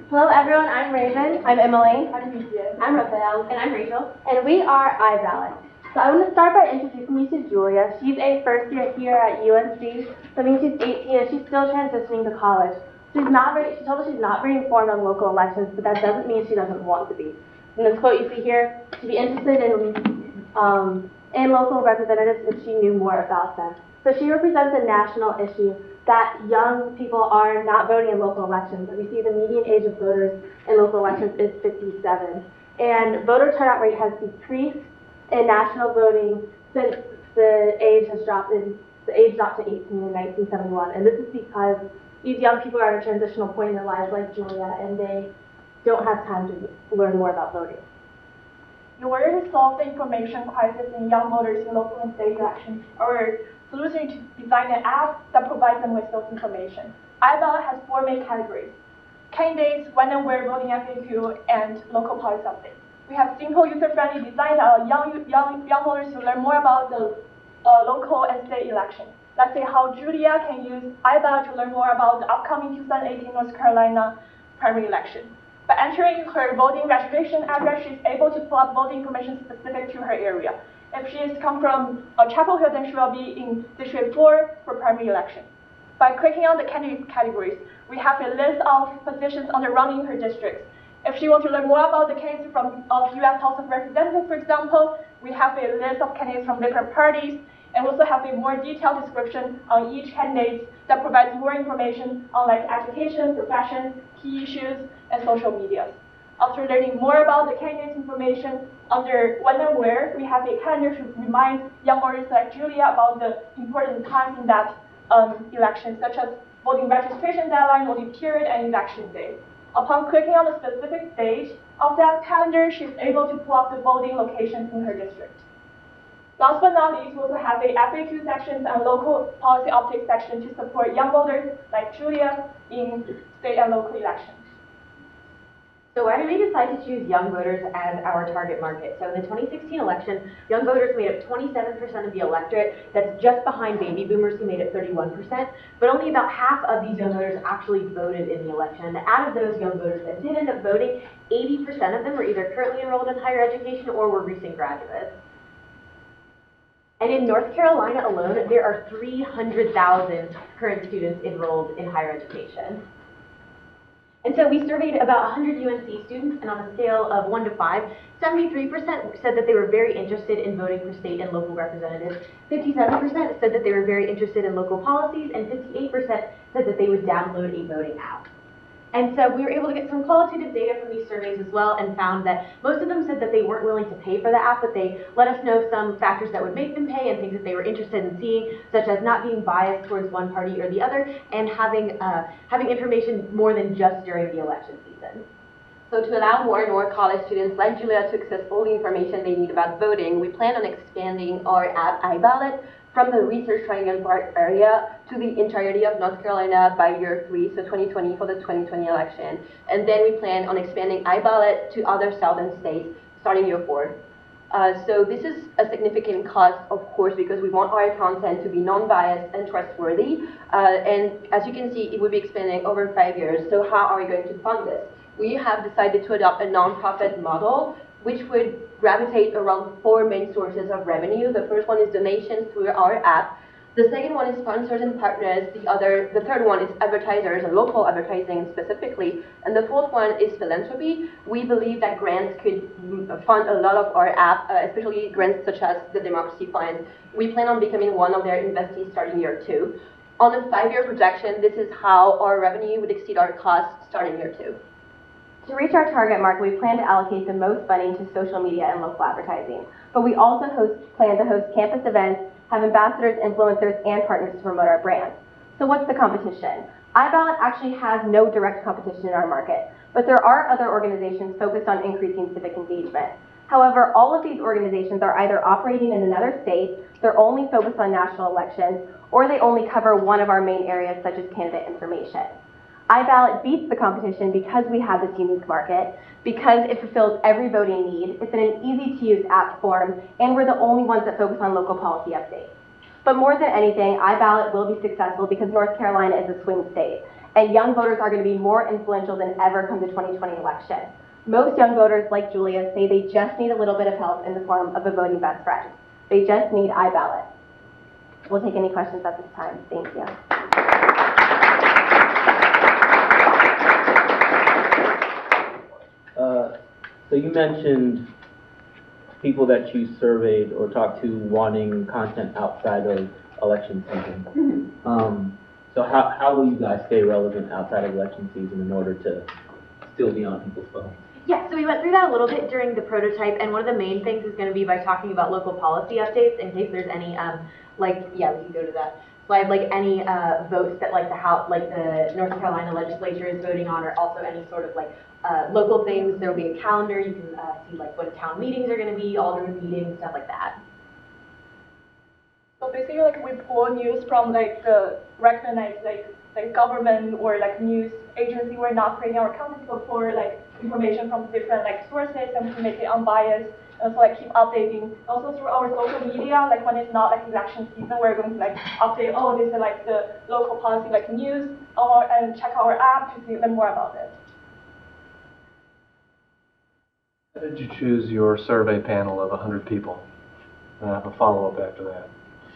Hello everyone, I'm Raven. I'm Emily. I'm Yujie. I'm Raphaelle. And I'm Rachel. And we are iBallot. So I want to start by introducing you to Julia. She's a first year here at UNC. That means she's 18 and she's still transitioning to college. She told us she's not very informed on local elections, but that doesn't mean she doesn't want to be. In this quote you see here, to be interested in local representatives if she knew more about them. So she represents a national issue that young people are not voting in local elections. And we see the median age of voters in local elections is 57. And voter turnout rate has decreased in national voting since the age dropped to 18 in 1971. And this is because these young people are at a transitional point in their lives like Julia, and they don't have time to learn more about voting. In order to solve the information crisis in young voters in local and state elections, our solution is to design an app that provides them with those information. iBallot has 4 main categories: candidates, when and where voting FAQ, and local policy updates. We have simple, user-friendly design that allow young voters to learn more about the local and state elections. Let's say how Julia can use iBallot to learn more about the upcoming 2018 North Carolina primary election. By entering her voting registration address, she's able to pull up voting information specific to her area. If she has come from Chapel Hill, then she will be in District 4 for primary election. By clicking on the candidate categories, we have a list of positions on the running in her districts. If she wants to learn more about the candidates of U.S. House of Representatives, for example, we have a list of candidates from different parties, and we also have a more detailed description on each candidate that provides more information on like education, profession, key issues, and social media. After learning more about the candidate's information, under when and where, we have a calendar to remind young voters like Julia about the important times in that election, such as voting registration deadline, voting period, and election day. Upon clicking on the specific date of that calendar, she's able to pull up the voting locations in her district. Last but not least, we also have a FAQ section and local policy update section to support young voters like Julia in state and local elections. So why did we decide to choose young voters as our target market? So in the 2016 election, young voters made up 27% of the electorate. That's just behind baby boomers, who made up 31%. But only about half of these young voters actually voted in the election. And out of those young voters that did end up voting, 80% of them were either currently enrolled in higher education or were recent graduates. And in North Carolina alone, there are 300,000 current students enrolled in higher education. And so we surveyed about 100 UNC students, and on a scale of 1 to 5, 73% said that they were very interested in voting for state and local representatives, 57% said that they were very interested in local policies, and 58% said that they would download a voting app. And so we were able to get some qualitative data from these surveys as well, and found that most of them said that they weren't willing to pay for the app, but they let us know some factors that would make them pay and things that they were interested in seeing, such as not being biased towards one party or the other, and having information more than just during the election season. So to allow more and more college students like Julia to access all the information they need about voting, we plan on expanding our app iBallot from the Research Triangle Park area to the entirety of North Carolina by year 3, so 2020 for the 2020 election. And then we plan on expanding iBallot to other southern states starting year 4. So this is a significant cost, of course, because we want our content to be non-biased and trustworthy. And as you can see, it will be expanding over 5 years. So how are we going to fund this? We have decided to adopt a nonprofit model, which would gravitate around 4 main sources of revenue. The first one is donations through our app. The second one is sponsors and partners. The third one is advertisers and local advertising specifically. And the fourth one is philanthropy. We believe that grants could fund a lot of our app, especially grants such as the Democracy Fund. We plan on becoming one of their investees starting year 2. On a 5-year projection, this is how our revenue would exceed our costs starting year 2. To reach our target market, we plan to allocate the most funding to social media and local advertising. But we also plan to host campus events, have ambassadors, influencers, and partners to promote our brand. So what's the competition? iBallot actually has no direct competition in our market, but there are other organizations focused on increasing civic engagement. However, all of these organizations are either operating in another state, they're only focused on national elections, or they only cover one of our main areas, such as candidate information. iBallot beats the competition because we have this unique market, because it fulfills every voting need, it's in an easy-to-use app form, and we're the only ones that focus on local policy updates. But more than anything, iBallot will be successful because North Carolina is a swing state, and young voters are going to be more influential than ever come the 2020 election. Most young voters, like Julia, say they just need a little bit of help in the form of a voting best friend. They just need iBallot. We'll take any questions at this time. Thank you. So you mentioned people that you surveyed or talked to wanting content outside of election season. So how will you guys stay relevant outside of election season in order to still be on people's phones? Yeah, so we went through that a little bit during the prototype, and one of the main things is going to be by talking about local policy updates in case there's any, we can go to that slide, like any votes that like the House, like the North Carolina legislature is voting on, or also any sort of like local things. There will be a calendar. You can see like when town meetings are going to be, alderman meetings, stuff like that. So basically, like we pull news from like the recognized like government or like news agency. We're not creating our content, but for like information from different like sources and to make it unbiased. And so like keep updating. Also through our social media, like when it's not like election season, we're going to like update. Oh, this is like the local policy like news, and check our app to see learn more about it. How did you choose your survey panel of 100 people? And I have a follow-up after that.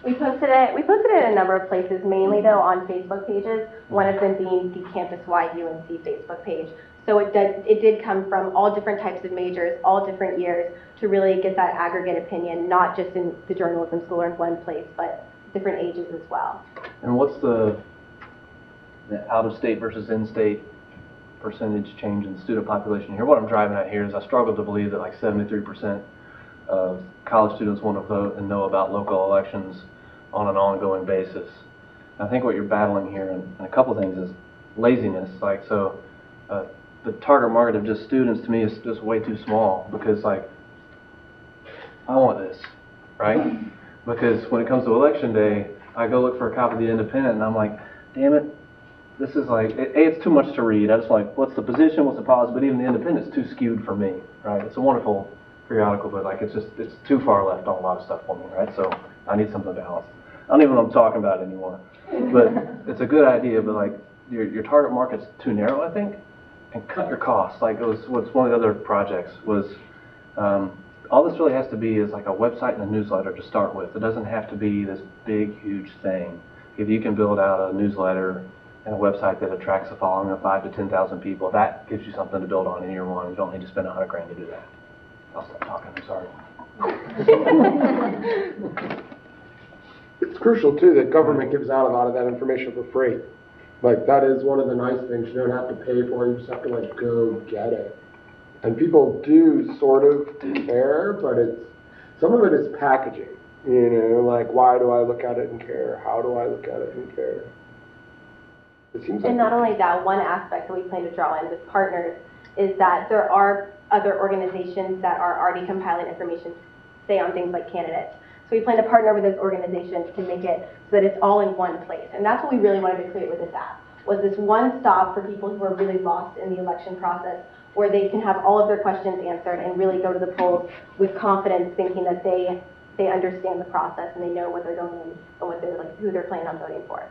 We posted it in a number of places, mainly though on Facebook pages, one of them being the campus-wide UNC Facebook page. So it did come from all different types of majors, all different years, to really get that aggregate opinion, not just in the journalism school or in one place, but different ages as well. And what's the out-of-state versus in-state percentage change in the student population here? What I'm driving at here is I struggle to believe that like 73% of college students want to vote and know about local elections on an ongoing basis. And I think what you're battling here, and a couple of things, is laziness. Like, so the target market of just students to me is just way too small, because like, I want this, right? Because when it comes to election day, I go look for a copy of the Independent and I'm like, damn it, this is like, it's too much to read. I just like, what's the position, what's the policy? But even the Independent's too skewed for me, right? It's a wonderful periodical, but like it's too far left on a lot of stuff for me, right? So I need something balanced. I don't even know what I'm talking about anymore. But it's a good idea, but like your target market's too narrow, I think, and cut your costs. Like it was what's one of the other projects was all this really has to be is like a website and a newsletter to start with. It doesn't have to be this big, huge thing. If you can build out a newsletter and a website that attracts a following of 5,000 to 10,000 people, that gives you something to build on in year one. You don't need to spend $100 grand to do that. I'll stop talking, I'm sorry. It's crucial too that government gives out a lot of that information for free. Like that is one of the nice things. You don't have to pay for it, you just have to like go get it. And people do sort of care, but some of it is packaging. You know, like why do I look at it and care? How do I look at it and care? It seems like. And not only that, one aspect that we plan to draw in with partners is that there are other organizations that are already compiling information, say on things like candidates. So we plan to partner with those organizations to make it so that it's all in one place. And that's what we really wanted to create with this app, was this one stop for people who are really lost in the election process, where they can have all of their questions answered and really go to the polls with confidence, thinking that they understand the process and they know what they're going in and what they're like, who they're planning on voting for.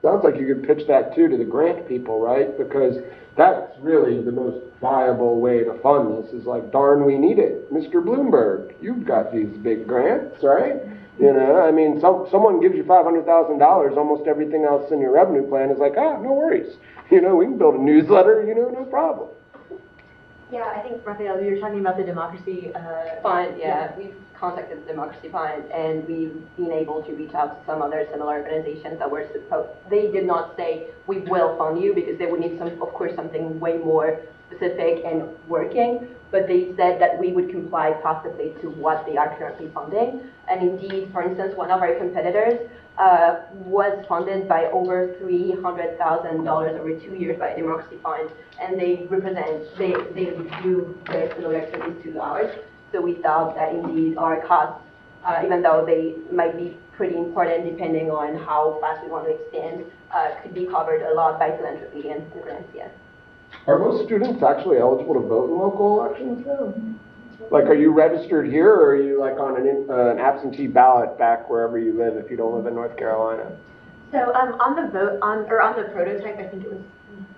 Sounds like you could pitch that too to the grant people, right? Because that's really the most viable way to fund this is like, darn, we need it. Mr. Bloomberg, you've got these big grants, right? You know, I mean, someone gives you $500,000, almost everything else in your revenue plan is like, no worries. You know, we can build a newsletter, you know, no problem. Yeah, I think, Raphaelle, you were talking about the Democracy Fund, yeah. We've contacted the Democracy Fund, and we've been able to reach out to some other similar organizations that were supposed. They did not say, we will fund you, because they would need, of course, something way more specific and working, but they said that we would comply possibly to what they are currently funding. And indeed, for instance, one of our competitors was funded by over $300,000 over 2 years by a Democracy Fund, and they do very similar service to ours. So we thought that indeed our costs, even though they might be pretty important depending on how fast we want to expand, could be covered a lot by philanthropy and grants, yes. Are most students actually eligible to vote in local elections now? Like, are you registered here, or are you like on an absentee ballot back wherever you live if you don't live in North Carolina? So on the prototype, I think it was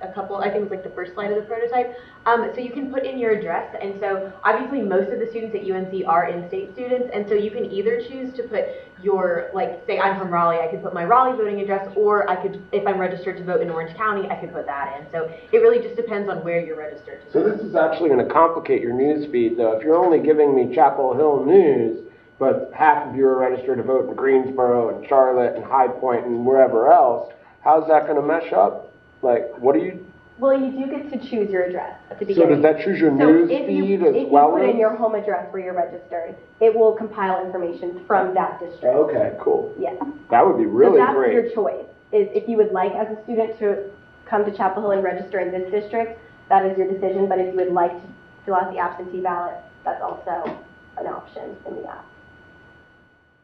I think it was like the first slide of the prototype. So you can put in your address, and so obviously most of the students at UNC are in-state students, and so you can either choose to put your, like, say I'm from Raleigh, I could put my Raleigh voting address, or I could, if I'm registered to vote in Orange County, I could put that in. So it really just depends on where you're registered to vote. So this is actually going to complicate your news feed, though. If you're only giving me Chapel Hill news, but half of you are registered to vote in Greensboro and Charlotte and High Point and wherever else, how's that going to mesh up? Like, what do you... Well, you do get to choose your address at the So beginning. does that choose your news feed as well? If you put in your home address where you're registered, it will compile information from that district. Okay, cool. Yes. That would be really so that's great. your choice. Is if you would like as a student to come to Chapel Hill and register in this district, that is your decision. But if you would like to fill out the absentee ballot, that's also an option in the app.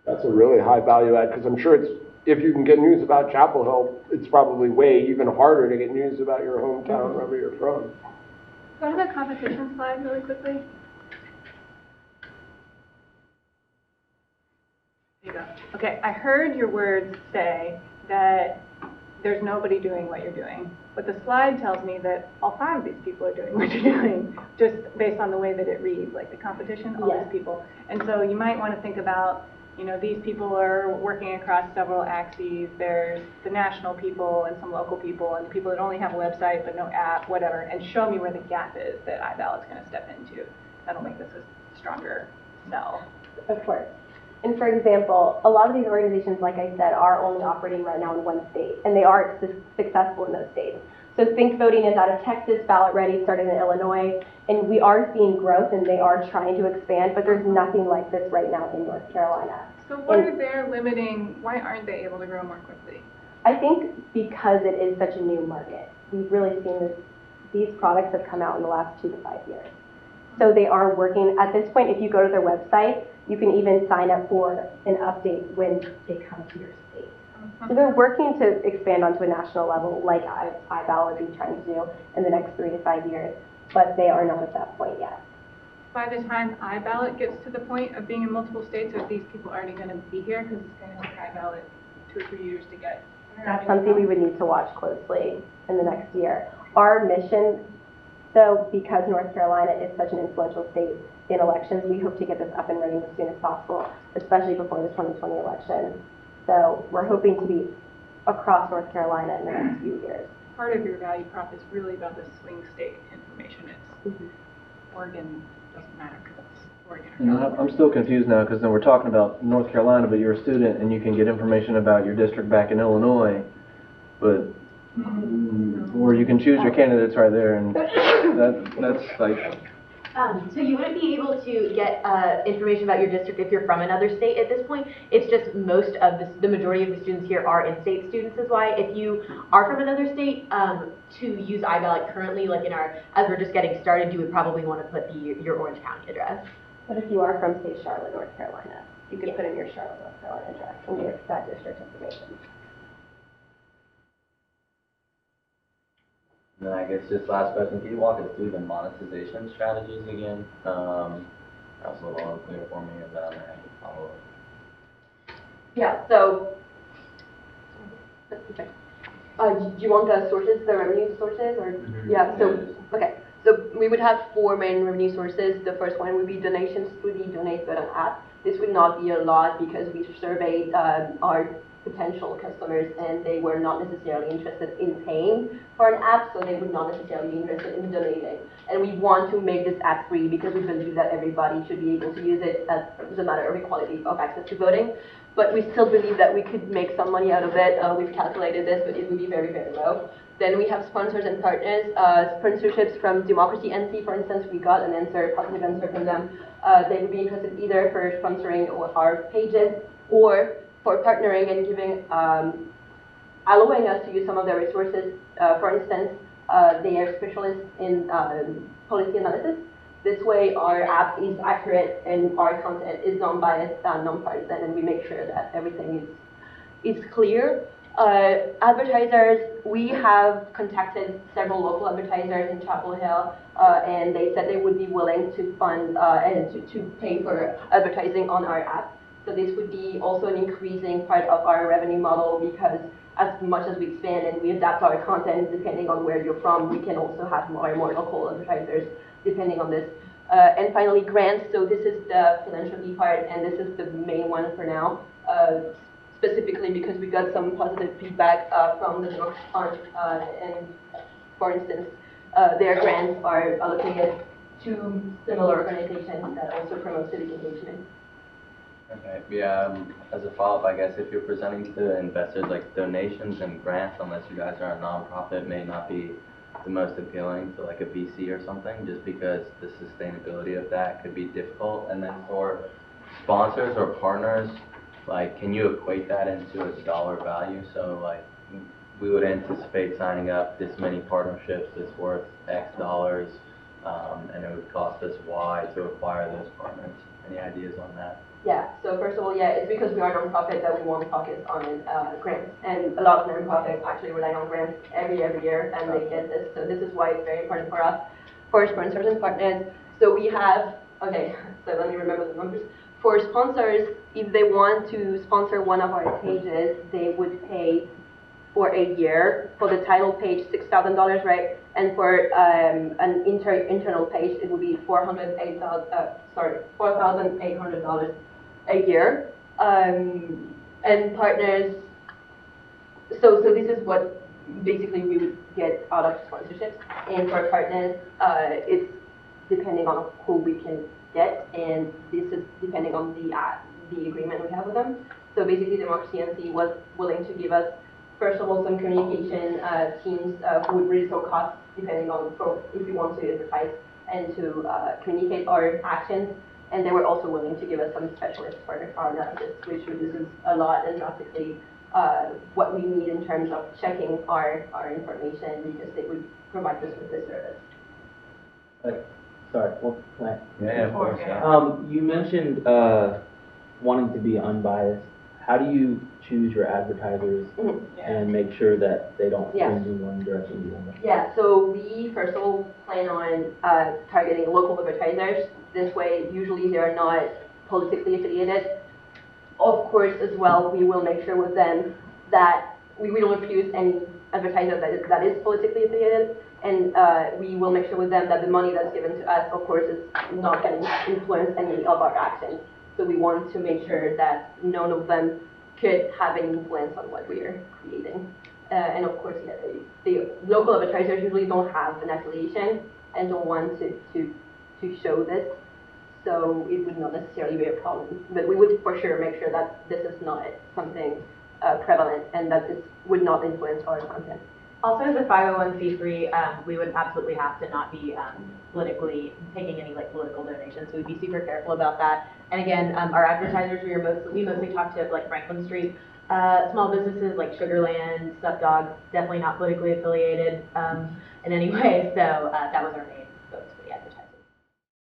That's a really high value add, because I'm sure it's, if you can get news about Chapel Hill, it's probably way even harder to get news about your hometown, wherever you're from. Go to the competition slide really quickly. There you go. Okay, I heard your words say that there's nobody doing what you're doing, but the slide tells me that all 5 of these people are doing what you're doing, just based on the way that it reads, like the competition, all these people. And so you might want to think about, you know, these people are working across several axes. There's the national people and some local people and the people that only have a website but no app, whatever, and show me where the gap is that iBallot's going to step into. That'll make this a stronger sell. Of course. And for example, a lot of these organizations, like I said, are only operating right now in one state, and they are successful in those states. So Think Voting is out of Texas, Ballot Ready started in Illinois, and we are seeing growth, and they are trying to expand, but there's nothing like this right now in North Carolina. So what are their limiting, why aren't they able to grow more quickly? I think because it is such a new market. We've really seen this, these products have come out in the last 2 to 5 years. So they are working, at this point, if you go to their website, you can even sign up for an update when they come to your state. So they're working to expand onto a national level, like iBallot will be trying to do in the next 3 to 5 years, but they are not at that point yet. By the time iBallot gets to the point of being in multiple states, are these people already going to be here? Because it's going to take iBallot 2 or 3 years to get. That's something we would need to watch closely in the next year. Our mission, though, because North Carolina is such an influential state in elections, we hope to get this up and running as soon as possible, especially before the 2020 election. So we're hoping to be across North Carolina in the next few years. Part of your value prop is really about the swing state information. It's Oregon doesn't matter because it's Oregon. You know, I'm still confused now, because then we're talking about North Carolina, but you're a student and you can get information about your district back in Illinois, but or you can choose your candidates right there, and that's like. So you wouldn't be able to get information about your district if you're from another state at this point. It's just most of the majority of the students here are in-state students is why. If you are from another state, to use iBallot currently, like as we're just getting started, you would probably want to put your Orange County address. But if you are from, say, Charlotte, North Carolina, you can put in your Charlotte, North Carolina address and get that district information. And then I guess just last question, can you walk us through the monetization strategies again? That was a little unclear for me about that. Follow up. Yeah, so, do you want the sources, the revenue sources, or? Yeah, so, okay. So we would have 4 main revenue sources. The first one would be donations through the Donate Button app. This would not be a lot because we surveyed our potential customers and they were not necessarily interested in paying for an app, so they would not necessarily be interested in donating. And we want to make this app free because we believe that everybody should be able to use it as a matter of equality of access to voting. But we still believe that we could make some money out of it. We've calculated this, but it would be very, very low. Then we have sponsors and partners. Sponsorships from Democracy NC, for instance, we got an answer, positive answer from them. They would be interested either for sponsoring our pages or for partnering and giving, allowing us to use some of their resources. For instance, they are specialists in policy analysis. This way our app is accurate and our content is non-biased and non-partisan, and we make sure that everything is clear. Advertisers, we have contacted several local advertisers in Chapel Hill, and they said they would be willing to fund and to pay for advertising on our app. So this would be also an increasing part of our revenue model because as much as we expand and we adapt our content depending on where you're from, we can also have more local advertisers depending on this. And finally, grants. So this is the philanthropy part, and this is the main one for now. Specifically because we got some positive feedback from the Norton Fund, and for instance, their grants are allocated to similar organizations that also promote civic engagement. Okay, yeah, as a follow-up, I guess if you're presenting to investors, like donations and grants, unless you guys are a nonprofit, may not be the most appealing to like a VC or something, just because the sustainability of that could be difficult. And then for sponsors or partners, like, can you equate that into a dollar value? So like, we would anticipate signing up this many partnerships that's worth X dollars, and it would cost us Y to acquire those partners. Any ideas on that? Yeah, so first of all, yeah, it's because we are a nonprofit that we want to focus on grants. And a lot of nonprofits actually rely on grants every year, and they get this. So this is why it's very important for us, for sponsors and partners. So we have, okay, so let me remember the numbers. For sponsors, if they want to sponsor one of our pages, they would pay for a year. For the title page, $6,000, right? And for an internal page, it would be $4,800 a year. And partners, so this is what basically we would get out of sponsorships. And for partners, it's depending on who we can get, and this is depending on the agreement we have with them. So basically, Democracy NC was willing to give us, first of all, some communication teams who would reduce our costs depending on if we want to advertise and to communicate our actions. And they were also willing to give us some specialists for our analysis, which reduces a lot and drastically what we need in terms of checking our information, because they would provide us with this service. Sorry, well, Yeah, of course. Yeah. you mentioned wanting to be unbiased. How do you choose your advertisers and make sure that they don't swing in one direction or the other? Yeah, so we first of all plan on targeting local advertisers. This way, usually they are not politically affiliated. Of course, as well, we will make sure with them that we will refuse any advertiser that is politically affiliated, and we will make sure with them that the money that's given to us, of course, is not going to influence any of our actions. So we want to make sure that none of them could have any influence on what we are creating. And of course, yeah, the local advertisers usually don't have an affiliation and don't want to show this. So it would not necessarily be a problem. But we would for sure make sure that this is not something prevalent and that this would not influence our content. Also, as a 501c3, we would absolutely have to not be politically taking any political donations. So we'd be super careful about that. And again, our advertisers, we mostly talk to Franklin Street, small businesses like Sugarland, Stuffed Dog, definitely not politically affiliated in any way. So that was our main